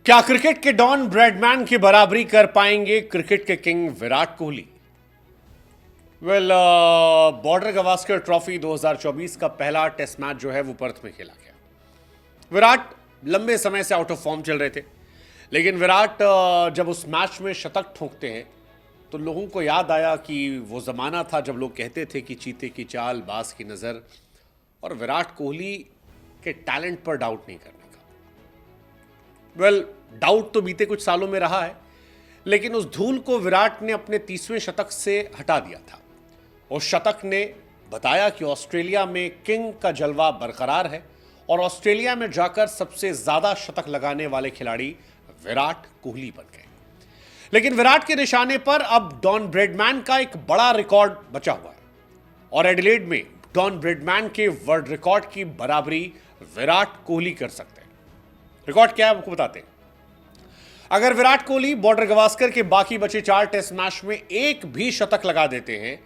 क्या क्रिकेट के don Bradman की बराबरी कर पाएंगे क्रिकेट के king Virat Kohli? Border Gavaskar trophy 2024 का पहला टेस्ट मैच जो है वो पर्थ में खेला गया। विराट लंबे समय से आउट ऑफ फॉर्म चल रहे थे, लेकिन विराट जब उस मैच में शतक ठोकते हैं तो लोगों को याद आया कि वो ज़माना था जब लोग कहते थे कि चीते की चाल, बाज की नज़र, और विराट कोहली के टैलेंट पर डाउट नहीं करने का। डाउट तो बीते कुछ सालों में रहा है, लेकिन उस धूल को विराट ने अपने 30वें शतक से हटा दिया था। उस शतक ने बताया कि ऑस्ट्रेलिया में किंग का जलवा बरकरार है और ऑस्ट्रेलिया में जाकर सबसे ज्यादा शतक लगाने वाले खिलाड़ी विराट कोहली बन गए। लेकिन विराट के निशाने पर अब डॉन ब्रैडमैन का एक बड़ा रिकॉर्ड बचा हुआ है और एडिलेड में डॉन ब्रैडमैन के वर्ल्ड रिकॉर्ड की बराबरी विराट कोहली कर सकते हैं। रिकॉर्ड क्या है आपको बताते हैं। अगर विराट कोहली बॉर्डर गवास्कर के बाकी बचे 4 टेस्ट मैच में एक भी शतक लगा देते हैं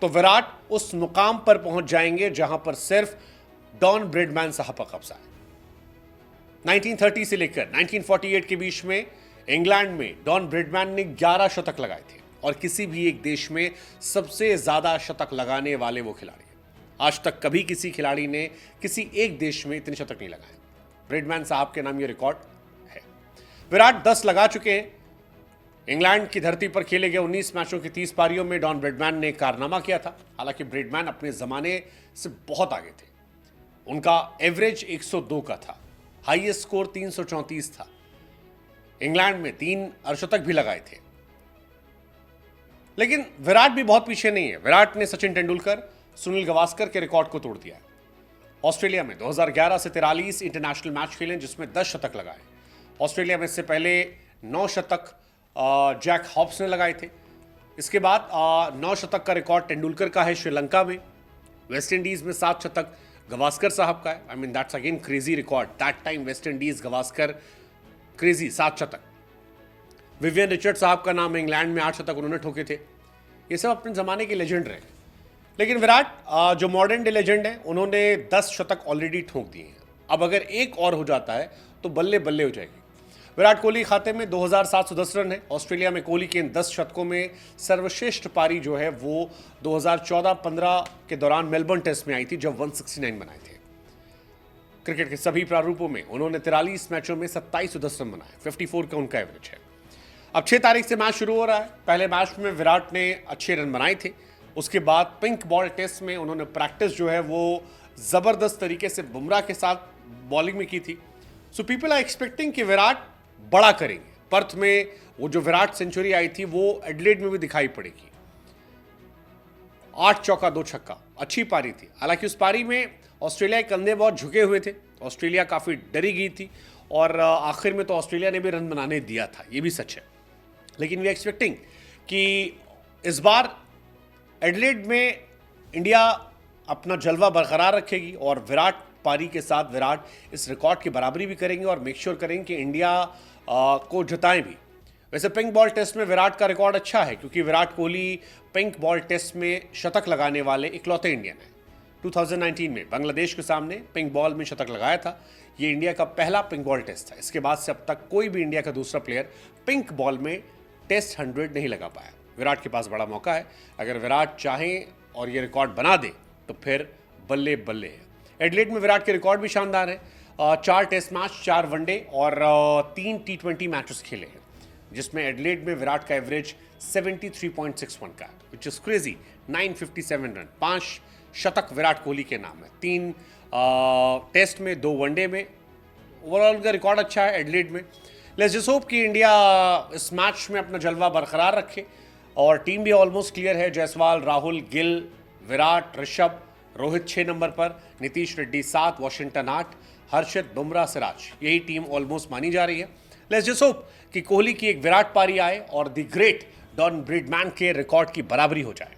तो विराट उस मुकाम पर पहुंच जाएंगे जहां पर सिर्फ डॉन ब्रैडमैन साहब का कब्जा है। 1930 से लेकर 1948 के बीच में इंग्लैंड में डॉन ब्रैडमैन ने 11 शतक लगाए थे और किसी भी एक देश में सबसे ज्यादा शतक लगाने वाले वो खिलाड़ी हैं। आज तक कभी किसी खिलाड़ी ने किसी एक देश में इतने शतक नहीं लगाए। ब्रैडमैन साहब के नाम ये रिकॉर्ड है। विराट 10 लगा चुके हैं। इंग्लैंड की धरती पर खेले गए 19 मैचों की 30 पारियों में डॉन ब्रैडमैन ने कारनामा किया था। हालांकि ब्रैडमैन अपने जमाने से बहुत आगे थे। उनका एवरेज 102 का था, हाईएस्ट स्कोर 334 था। इंग्लैंड में 3 अर्धशतक भी लगाए थे। लेकिन विराट भी बहुत पीछे नहीं है। विराट ने सचिन तेंदुलकर, सुनील गावस्कर के रिकॉर्ड को तोड़ दिया है। ऑस्ट्रेलिया में 2011 से 43 इंटरनेशनल मैच खेले जिसमें 10 शतक लगाए। ऑस्ट्रेलिया में इससे पहले 9 शतक जैक हॉब्स ने लगाए थे। इसके बाद 9 शतक का रिकॉर्ड तेंदुलकर का है श्रीलंका में। वेस्ट इंडीज में 7 शतक गावस्कर साहब का है। I mean that's again crazy record. That time West Indies, Gavaskar, crazy 7 शतक। विवियन रिचर्ड साहब का नाम, इंग्लैंड में 8 शतक उन्होंने ठोके थे। ये सब अपने जमाने के लेजेंड रहे। लेकिन विराट जो मॉडर्न डे लेजेंड है, उन्होंने 10 शतक ऑलरेडी ठोक दिए हैं। अब अगर एक और हो जाता है तो बल्ले बल्ले हो जाएगी। विराट कोहली खाते में 2710 रन है। ऑस्ट्रेलिया में कोहली के इन 10 शतकों में सर्वश्रेष्ठ पारी जो है वो 2014-15 के दौरान मेलबर्न टेस्ट में आई थी, जब 169 बनाए थे। क्रिकेट के सभी प्रारूपों में उन्होंने 43 मैचों में 2710 रन बनाए। 54 का उनका एवरेज है। अब 6 तारीख से मैच शुरू हो रहा है। पहले मैच में विराट ने अच्छे रन बनाए थे। उसके बाद पिंक बॉल टेस्ट में उन्होंने प्रैक्टिस जो है वो जबरदस्त तरीके से बुमराह के साथ बॉलिंग में की थी। सो पीपल आर एक्सपेक्टिंग कि विराट बड़ा करेंगे। पर्थ में वो जो विराट सेंचुरी आई थी वो एडिलेड में भी दिखाई पड़ेगी। 8 चौका 2 छक्का, अच्छी पारी थी। हालांकि उस पारी में ऑस्ट्रेलिया के कंधे बहुत झुके हुए थे। ऑस्ट्रेलिया काफी डरी गई थी और आखिर में तो ऑस्ट्रेलिया ने भी रन बनाने दिया था, ये भी सच है। लेकिन वी एक्सपेक्टिंग कि इस बार एडिलेड में इंडिया अपना जलवा बरकरार रखेगी और विराट पारी के साथ विराट इस रिकॉर्ड की बराबरी भी करेंगे और मेक श्योर करेंगे कि इंडिया को जिताएं भी। वैसे पिंक बॉल टेस्ट में विराट का रिकॉर्ड अच्छा है क्योंकि Virat Kohli pink ball test में शतक लगाने वाले इकलौते इंडियन हैं। 2019 में बांग्लादेश के सामने पिंक बॉल में शतक लगाया था। ये इंडिया का पहला पिंक बॉल टेस्ट था। इसके बाद से अब तक कोई भी इंडिया का दूसरा प्लेयर पिंक बॉल में टेस्ट 100 नहीं लगा पाया। विराट के पास बड़ा मौका है। अगर विराट चाहें और ये रिकॉर्ड बना दे तो फिर बल्ले बल्ले है। एडिलेड में विराट के रिकॉर्ड भी शानदार है। 4 टेस्ट मैच, 4 वनडे और 3 T20 मैचेस खेले हैं, जिसमें एडिलेड में विराट का एवरेज 73.61 का है, विच इज क्रेजी। 957 रन, 5 शतक विराट कोहली के नाम है। 3 टेस्ट में, 2 वनडे में। ओवरऑल उनका रिकॉर्ड अच्छा है एडिलेड में। लेट्स जस्ट होप कि इंडिया इस मैच में अपना जलवा बरकरार रखे और टीम भी ऑलमोस्ट क्लियर है। जायसवाल, राहुल, गिल, विराट, ऋषभ, रोहित 6 नंबर पर, नीतीश रेड्डी 7, वॉशिंगटन 8, हर्षित, बुमराह, सिराज, यही टीम ऑलमोस्ट मानी जा रही है। लेट्स जस्ट होप कि कोहली की एक विराट पारी आए और द ग्रेट डॉन ब्रैडमैन के रिकॉर्ड की बराबरी हो जाए।